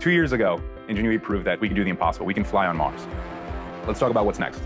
2 years ago, Ingenuity proved that we can do the impossible. We can fly on Mars. Let's talk about what's next.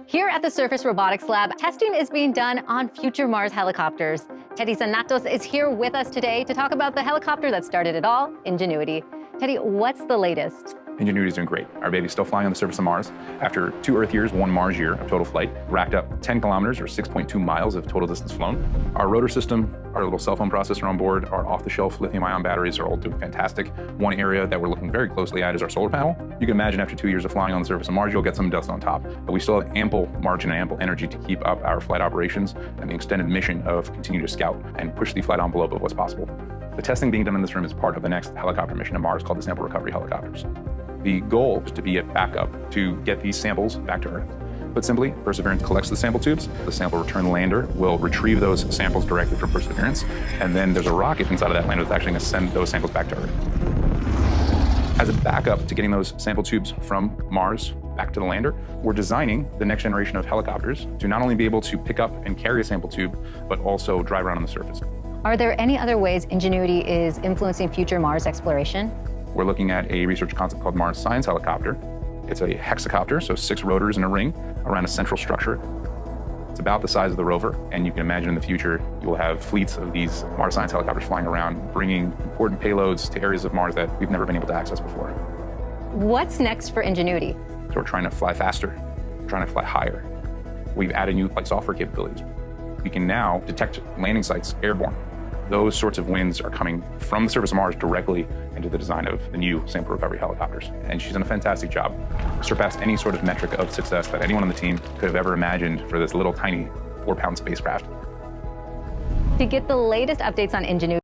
Here at the Surface Robotics Lab, testing is being done on future Mars helicopters. Teddy Tzanetos is here with us today to talk about the helicopter that started it all, Ingenuity. Teddy, what's the latest? Ingenuity is doing great. Our baby's still flying on the surface of Mars. After 2 Earth years, 1 Mars year of total flight, racked up 10 kilometers or 6.2 miles of total distance flown. Our rotor system, our little cell phone processor on board, our off-the-shelf lithium-ion batteries are all doing fantastic. One area that we're looking very closely at is our solar panel. You can imagine after 2 years of flying on the surface of Mars, you'll get some dust on top. But we still have ample margin and ample energy to keep up our flight operations and the extended mission of continue to scout and push the flight envelope of what's possible. The testing being done in this room is part of the next helicopter mission to Mars called the sample recovery helicopters. The goal is to be a backup to get these samples back to Earth. Put simply, Perseverance collects the sample tubes. The sample return lander will retrieve those samples directly from Perseverance, and then there's a rocket inside of that lander that's actually going to send those samples back to Earth. As a backup to getting those sample tubes from Mars back to the lander, we're designing the next generation of helicopters to not only be able to pick up and carry a sample tube, but also drive around on the surface. Are there any other ways Ingenuity is influencing future Mars exploration? We're looking at a research concept called Mars Science Helicopter. It's a hexacopter, so 6 rotors in a ring around a central structure. It's about the size of the rover, and you can imagine in the future, you will have fleets of these Mars Science helicopters flying around, bringing important payloads to areas of Mars that we've never been able to access before. What's next for Ingenuity? So we're trying to fly faster, we're trying to fly higher. We've added new flight software capabilities. We can now detect landing sites airborne. Those sorts of wins are coming from the surface of Mars directly into the design of the new sample recovery helicopters. And she's done a fantastic job. Surpassed any sort of metric of success that anyone on the team could have ever imagined for this little tiny 4-pound spacecraft. To get the latest updates on Ingenuity,